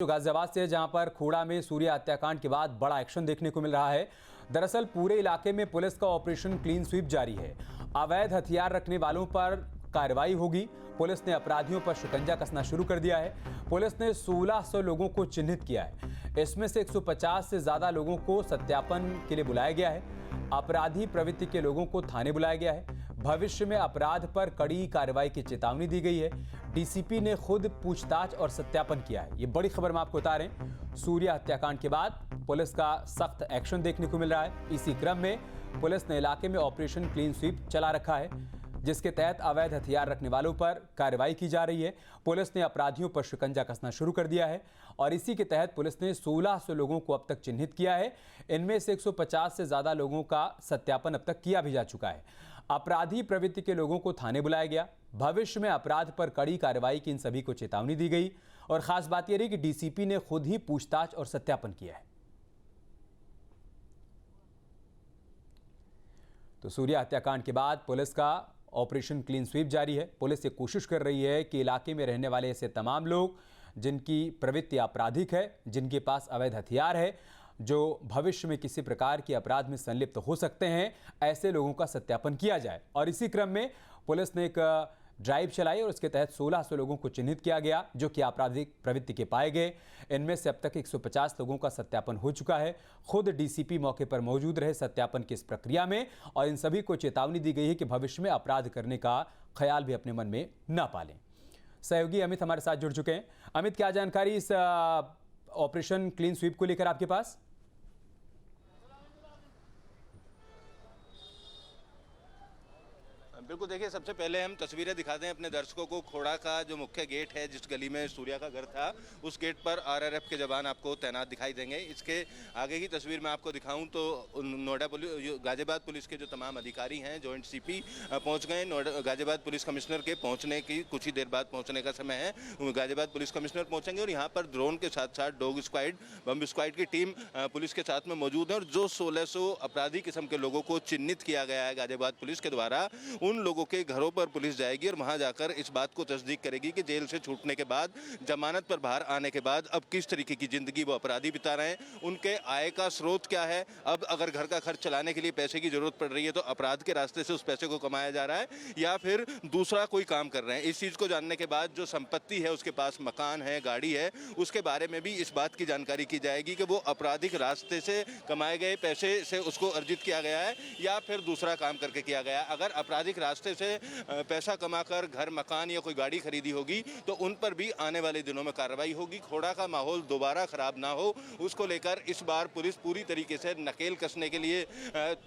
जो गाजियाबाद से है, जहां पर खोड़ा में सूर्या हत्याकांड के बाद बड़ा एक्शन देखने को मिल रहा है। दरअसल पूरे इलाके में पुलिस का ऑपरेशन क्लीन स्वीप जारी है। अवैध हथियार रखने वालों पर कार्रवाई होगी। पुलिस ने अपराधियों पर शिकंजा कसना शुरू कर दिया है। पुलिस ने 1600 लोगों को चिन्हित किया है। इसमें से 150 से ज्यादा लोगों को सत्यापन के लिए बुलाया गया है। अपराधी प्रवृत्ति के लोगों को थाने बुलाया गया है। भविष्य में अपराध पर कड़ी कार्रवाई की चेतावनी दी गई है। डीसीपी ने खुद पूछताछ और सत्यापन किया है। ये बड़ी खबर हम आपको बता रहे हैं। सूर्या हत्याकांड के बाद पुलिस का सख्त एक्शन देखने को मिल रहा है। इसी क्रम में पुलिस ने इलाके में ऑपरेशन क्लीन स्वीप चला रखा है, जिसके तहत अवैध हथियार रखने वालों पर कार्रवाई की जा रही है। पुलिस ने अपराधियों पर शिकंजा कसना शुरू कर दिया है और इसी के तहत पुलिस ने 1600 लोगों को अब तक चिन्हित किया है। इनमें से 150 से ज्यादा लोगों का सत्यापन अब तक किया भी जा चुका है। अपराधी प्रवृत्ति के लोगों को थाने बुलाया गया। भविष्य में अपराध पर कड़ी कार्रवाई की इन सभी को चेतावनी दी गई और खास बात यह रही कि डीसीपी ने खुद ही पूछताछ और सत्यापन किया है। तो सूर्या हत्याकांड के बाद पुलिस का ऑपरेशन क्लीन स्वीप जारी है। पुलिस ये कोशिश कर रही है कि इलाके में रहने वाले ऐसे तमाम लोग जिनकी प्रवृत्ति आपराधिक है, जिनके पास अवैध हथियार है, जो भविष्य में किसी प्रकार के अपराध में संलिप्त हो सकते हैं, ऐसे लोगों का सत्यापन किया जाए। और इसी क्रम में पुलिस ने एक ड्राइव चलाई और उसके तहत 1600 लोगों को चिन्हित किया गया जो कि आपराधिक प्रवृत्ति के पाए गए। इनमें से अब तक 150 लोगों का सत्यापन हो चुका है। खुद डीसीपी मौके पर मौजूद रहे सत्यापन की इस प्रक्रिया में और इन सभी को चेतावनी दी गई है कि भविष्य में अपराध करने का ख्याल भी अपने मन में न पालें। सहयोगी अमित हमारे साथ जुड़ चुके हैं। अमित, क्या जानकारी इस ऑपरेशन क्लीन स्वीप को लेकर आपके पास? बिल्कुल, देखिए, सबसे पहले हम तस्वीरें दिखाते हैं अपने दर्शकों को। खोड़ा का जो मुख्य गेट है, जिस गली में सूर्या का घर था, उस गेट पर आरआरएफ के जवान आपको तैनात दिखाई देंगे। इसके आगे की तस्वीर मैं आपको दिखाऊं तो नोएडा पुलिस, गाजियाबाद पुलिस के जो तमाम अधिकारी हैं, जॉइंट सीपी पहुंच गए। गाजियाबाद पुलिस कमिश्नर के पहुंचने की कुछ ही देर बाद पहुंचने का समय है। गाजियाबाद पुलिस कमिश्नर पहुंचेंगे और यहाँ पर ड्रोन के साथ साथ डॉग स्क्वाड, बम स्क्वाड की टीम पुलिस के साथ में मौजूद है। और जो 1600 अपराधी किस्म के लोगों को चिन्हित किया गया है गाजियाबाद पुलिस के द्वारा, उन लोगों के घरों पर पुलिस जाएगी और वहां जाकर इस बात को तस्दीक करेगी कि जेल से छूटने के बाद, जमानत पर बाहर आने के बाद अब किस तरीके की जिंदगी वो अपराधी बिता रहे हैं, उनके आय का स्रोत क्या है। अब अगर घर का खर्च चलाने के लिए पैसे की जरूरत पड़ रही है तो अपराध के रास्ते से उस पैसे को कमाया जा रहा है या फिर दूसरा कोई काम कर रहे हैं। इस चीज को जानने के बाद जो संपत्ति है, उसके पास मकान है, गाड़ी है, उसके बारे में भी इस बात की जानकारी की जाएगी कि वो आपराधिक रास्ते से कमाए गए पैसे से उसको अर्जित किया गया है या फिर दूसरा काम करके किया गया है। अगर आपराधिक रास्ते से पैसा कमाकर घर, मकान या कोई गाड़ी खरीदी होगी तो उन पर भी आने वाले दिनों में कार्रवाई होगी। खोड़ा का माहौल दोबारा खराब ना हो, उसको लेकर इस बार पुलिस पूरी तरीके से नकेल कसने के लिए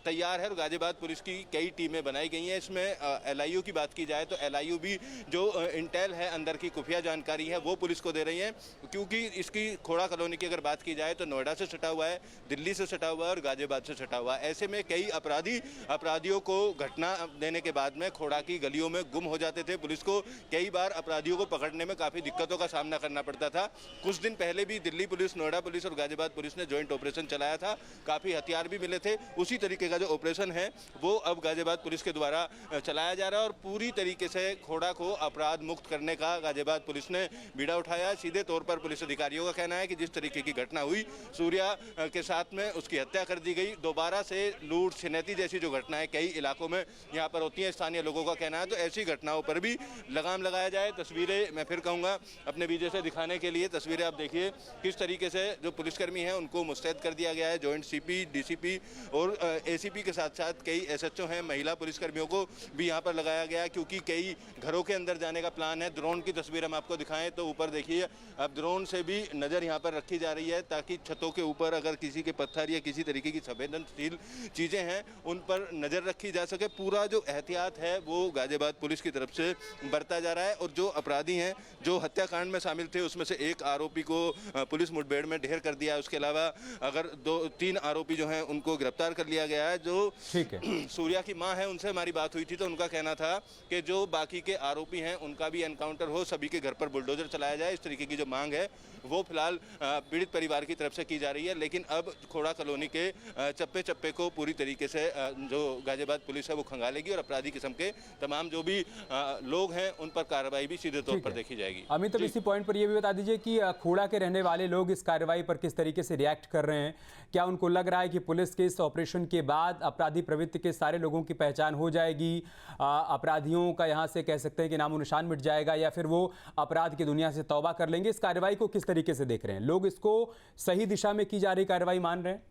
तैयार है और गाजियाबाद पुलिस की कई टीमें बनाई गई हैं। इसमें एलआईयू की बात की जाए तो एलआईयू भी जो इंटेल है, अंदर की खुफिया जानकारी है, वो पुलिस को दे रही है, क्योंकि इसकी खोड़ा कॉलोनी की अगर बात की जाए तो नोएडा से सटा हुआ है, दिल्ली से सटा हुआ है और गाजियाबाद से सटा हुआ है। ऐसे में कई अपराधियों को घटना देने के बाद में खोड़ा की गलियों में गुम हो जाते थे। पुलिस को कई बार अपराधियों को पकड़ने में काफी दिक्कतों का सामना करना पड़ता था। कुछ दिन पहले भी दिल्ली पुलिस, नोएडा पुलिस और गाजियाबाद पुलिस ने जॉइंट ऑपरेशन चलाया था। काफी हथियार भी मिले थे। उसी तरीके का जो ऑपरेशन है वो अब गाजियाबाद पुलिस के द्वारा चलाया जा रहा है और पूरी तरीके से खोड़ा को अपराध मुक्त करने का गाजियाबाद पुलिस ने बीड़ा उठाया। सीधे तौर पर पुलिस अधिकारियों का कहना है कि जिस तरीके की घटना हुई, सूर्या के साथ में उसकी हत्या कर दी गई, दोबारा से लूट छिनैती जैसी जो घटनाएं कई इलाकों में यहाँ पर होती हैं, स्थानीय लोगों का कहना है, तो ऐसी घटनाओं पर भी लगाम लगाया जाए। तस्वीरें मैं फिर कहूँगा अपने विजय से दिखाने के लिए, तस्वीरें आप देखिए किस तरीके से जो पुलिसकर्मी हैं उनको मुस्तैद कर दिया गया है। जॉइंट सीपी, डीसीपी और एसीपी के साथ साथ कई एसएचओ हैं, महिला पुलिसकर्मियों को भी यहाँ पर लगाया गया क्योंकि कई घरों के अंदर जाने का प्लान है। ड्रोन की तस्वीर हम आपको दिखाएं तो ऊपर देखिए, अब ड्रोन से भी नज़र यहाँ पर रखी जा रही है ताकि छतों के ऊपर अगर किसी के पत्थर या किसी तरीके की संवेदनशील चीज़ें हैं उन पर नज़र रखी जा सके। पूरा जो एहतियात है वो गाजियाबाद पुलिस की तरफ से बरता जा रहा है और जो अपराधी हैं जो हत्याकांड में शामिल थे उसमें से एक आरोपी को पुलिस मुठभेड़ में ढेर कर दिया है। उसके अलावा अगर 2-3 आरोपी जो हैं उनको गिरफ्तार कर लिया गया है। जो सूर्या की मां है उनसे हमारी बात हुई थी तो उनका कहना था कि जो बाकी के आरोपी हैं उनका भी एनकाउंटर हो, सभी के घर पर बुलडोजर चलाया जाए। इस तरीके की जो मांग है वो फिलहाल पीड़ित परिवार की तरफ से की जा रही है। लेकिन अब खोड़ा कॉलोनी के चप्पे चप्पे को पूरी तरीके से जो गाजियाबाद पुलिस है वो खंगालेगी और अपराधी किस्म के तमाम जो भी लोग हैं उन पर कार्रवाई भी सीधे तौर पर देखी जाएगी। अमित, अब इसी पॉइंट पर यह भी बता दीजिए कि खोड़ा के रहने वाले लोग इस कार्रवाई पर किस तरीके से रिएक्ट कर रहे हैं। क्या उनको लग रहा है कि पुलिस के इस ऑपरेशन के बाद अपराधी प्रवृत्ति के सारे लोगों की पहचान हो जाएगी, अपराधियों का यहाँ से कह सकते हैं कि नामो निशान मिट जाएगा, या फिर वो अपराध की दुनिया से तौबा कर लेंगे? इस कार्रवाई को किस तरीके से देख रहे हैं लोग? इसको सही दिशा में की जा रही कार्रवाई मान रहे हैं?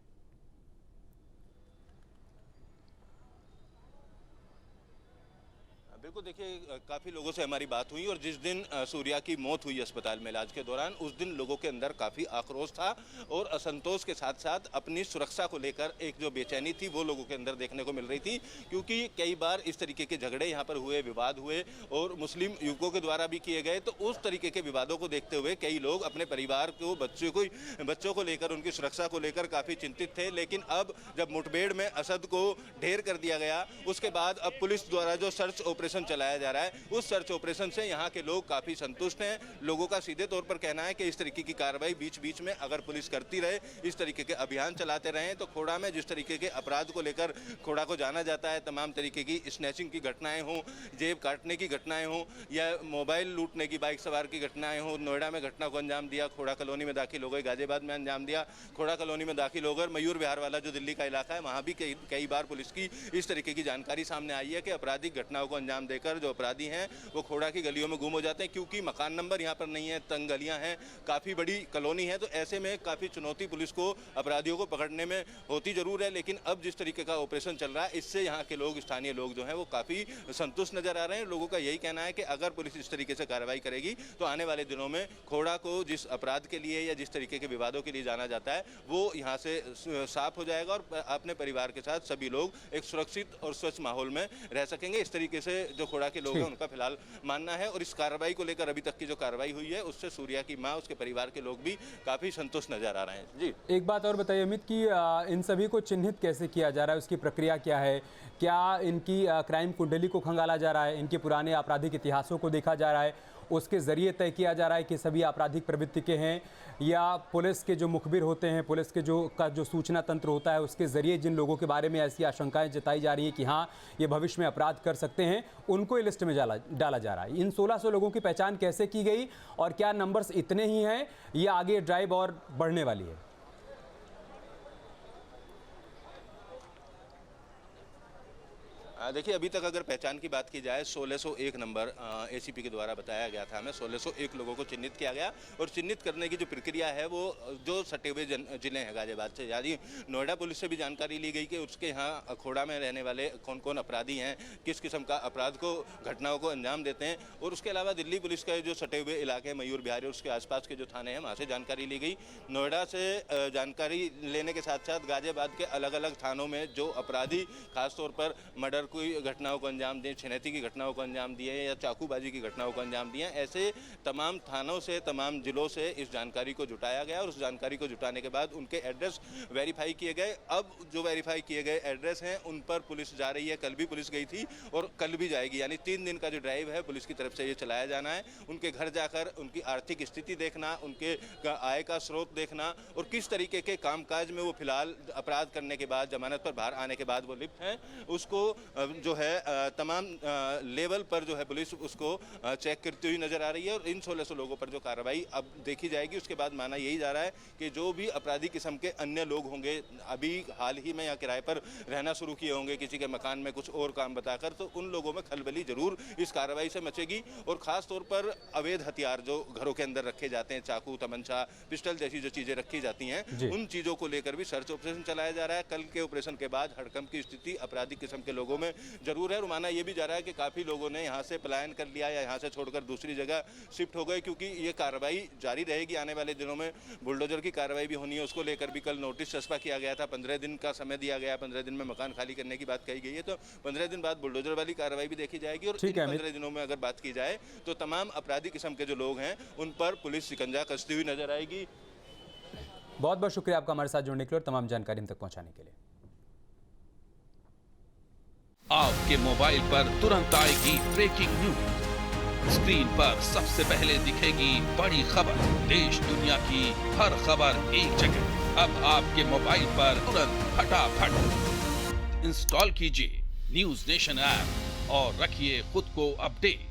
बिल्कुल, देखिए काफ़ी लोगों से हमारी बात हुई और जिस दिन सूर्या की मौत हुई अस्पताल में इलाज के दौरान, उस दिन लोगों के अंदर काफ़ी आक्रोश था और असंतोष के साथ साथ अपनी सुरक्षा को लेकर एक जो बेचैनी थी वो लोगों के अंदर देखने को मिल रही थी। क्योंकि कई बार इस तरीके के झगड़े यहाँ पर हुए, विवाद हुए और मुस्लिम युवकों के द्वारा भी किए गए, तो उस तरीके के विवादों को देखते हुए कई लोग अपने परिवार को, बच्चों को लेकर, उनकी सुरक्षा को लेकर काफ़ी चिंतित थे। लेकिन अब जब मुठभेड़ में असद को ढेर कर दिया गया, उसके बाद अब पुलिस द्वारा जो सर्च ऑपरेशन चलाया जा रहा है, उस सर्च ऑपरेशन से यहाँ के लोग काफी संतुष्ट हैं। लोगों का सीधे तौर पर कहना है कि इस तरीके की कार्रवाई बीच बीच में अगर पुलिस करती रहे, इस तरीके के अभियान चलाते रहें, तो खोड़ा में जिस तरीके के अपराध को लेकर खोड़ा को जाना जाता है, तमाम तरीके की स्नैचिंग की घटनाएं हों, जेब काटने की घटनाएं हों या मोबाइल लूटने की, बाइक सवार की घटनाएं हों, नोएडा में घटना को अंजाम दिया, खोड़ा कॉलोनी में दाखिल हो गए, गाजियाबाद में अंजाम दिया, खोड़ा कॉलोनी में दाखिल होकर मयूर विहार वाला जो दिल्ली का इलाका है, वहाँ भी कई बार पुलिस की इस तरीके की जानकारी सामने आई है कि आपराधिक घटनाओं को अंजाम देकर जो अपराधी हैं वो खोड़ा की गलियों में गुम हो जाते हैं। क्योंकि मकान नंबर यहाँ पर नहीं है, तंग गलियां हैं, काफ़ी बड़ी कॉलोनी है, तो ऐसे में काफ़ी चुनौती पुलिस को अपराधियों को पकड़ने में होती जरूर है। लेकिन अब जिस तरीके का ऑपरेशन चल रहा है, इससे यहाँ के लोग, स्थानीय लोग जो हैं वो काफ़ी संतुष्ट नजर आ रहे हैं। लोगों का यही कहना है कि अगर पुलिस इस तरीके से कार्रवाई करेगी तो आने वाले दिनों में खोड़ा को जिस अपराध के लिए या जिस तरीके के विवादों के लिए जाना जाता है वो यहाँ से साफ हो जाएगा और अपने परिवार के साथ सभी लोग एक सुरक्षित और स्वच्छ माहौल में रह सकेंगे। इस तरीके से जो खोड़ा के लोग हैं उनका फिलहाल मानना है। और इस कार्रवाई को लेकर अभी तक की जो कार्रवाई हुई है उससे सूर्या की मां, उसके परिवार के लोग भी काफी संतुष्ट नजर आ रहे हैं। जी, एक बात और बताइए अमित कि इन सभी को चिन्हित कैसे किया जा रहा है, उसकी प्रक्रिया क्या है? क्या इनकी क्राइम कुंडली को खंगाला जा रहा है, इनके पुराने आपराधिक इतिहासों को देखा जा रहा है, उसके ज़रिए तय किया जा रहा है कि सभी आपराधिक प्रवृत्ति के हैं, या पुलिस के जो मुखबिर होते हैं, पुलिस के जो सूचना तंत्र होता है उसके ज़रिए जिन लोगों के बारे में ऐसी आशंकाएं जताई जा रही हैं कि हाँ ये भविष्य में अपराध कर सकते हैं, उनको ये लिस्ट में डाला जा रहा है? इन 1600 लोगों की पहचान कैसे की गई और क्या नंबर्स इतने ही हैं या आगे ड्राइव और बढ़ने वाली है? देखिए, अभी तक अगर पहचान की बात की जाए 1601 नंबर एसीपी के द्वारा बताया गया था हमें, 1601 लोगों को चिन्हित किया गया। और चिन्हित करने की जो प्रक्रिया है वो जो सटे हुए जिले हैं गाजियाबाद से, यानी नोएडा पुलिस से भी जानकारी ली गई कि उसके यहाँ खोड़ा में रहने वाले कौन कौन अपराधी हैं, किस किस्म का अपराध को, घटनाओं को अंजाम देते हैं। और उसके अलावा दिल्ली पुलिस के जो सटे हुए इलाके मयूर विहार और उसके आसपास के जो थाने हैं वहाँ से जानकारी ली गई। नोएडा से जानकारी लेने के साथ साथ गाजियाबाद के अलग अलग थानों में जो अपराधी खासतौर पर मर्डर कोई घटनाओं को अंजाम दिए, छिनैती की घटनाओं को अंजाम दिए या चाकूबाजी की घटनाओं को अंजाम दिए, ऐसे तमाम थानों से, तमाम जिलों से इस जानकारी को जुटाया गया। और उस जानकारी को जुटाने के बाद उनके एड्रेस वेरीफाई किए गए। अब जो वेरीफाई किए गए एड्रेस हैं उन पर पुलिस जा रही है। कल भी पुलिस गई थी और कल भी जाएगी, यानी 3 दिन का जो ड्राइव है पुलिस की तरफ से ये चलाया जाना है। उनके घर जाकर उनकी आर्थिक स्थिति देखना, उनके आय का स्रोत देखना और किस तरीके के कामकाज में वो फिलहाल अपराध करने के बाद, जमानत पर बाहर आने के बाद वो लिप्त हैं, उसको जो है तमाम लेवल पर जो है पुलिस उसको चेक करती हुई नजर आ रही है। और इन 1600 लोगों पर जो कार्रवाई अब देखी जाएगी, उसके बाद माना यही जा रहा है कि जो भी अपराधी किस्म के अन्य लोग होंगे, अभी हाल ही में या किराए पर रहना शुरू किए होंगे किसी के मकान में कुछ और काम बताकर, तो उन लोगों में खलबली जरूर इस कार्रवाई से मचेगी। और खास तौर पर अवैध हथियार जो घरों के अंदर रखे जाते हैं, चाकू, तमंचा, पिस्टल जैसी जो चीजें रखी जाती हैं, उन चीजों को लेकर भी सर्च ऑपरेशन चलाया जा रहा है। कल के ऑपरेशन के बाद हड़कंप की स्थिति अपराधी किस्म के लोगों में जरूर है। और माना यह भी जा रहा है कि काफी लोगों ने यहाँ से पलायन कर लिया या यहाँ से छोड़कर दूसरी जगह शिफ्ट हो गए, क्योंकि ये कार्रवाई जारी रहेगी। आने वाले दिनों में बुलडोजर की कार्रवाई भी होनी है, उसको लेकर भी कल नोटिस चस्पा किया गया था। 15 दिन का समय दिया गया, 15 दिन में मकान खाली करने की बात कही गई है, तो 15 दिन बाद बुलडोजर वाली कार्रवाई भी देखी जाएगी। और 15 दिनों में अगर बात की जाए तो तमाम अपराधी किस्म के जो लोग हैं उन पर पुलिस शिकंजा कसती हुई नजर आएगी। बहुत बहुत शुक्रिया आपका हमारे साथ जुड़ने के लिए और तमाम जानकारी हम तक पहुंचाने के लिए। आपके मोबाइल पर तुरंत आएगी ब्रेकिंग न्यूज। स्क्रीन पर सबसे पहले दिखेगी बड़ी खबर, देश दुनिया की हर खबर एक जगह। अब आपके मोबाइल पर तुरंत फटाफट इंस्टॉल कीजिए न्यूज नेशन ऐप और रखिए खुद को अपडेट।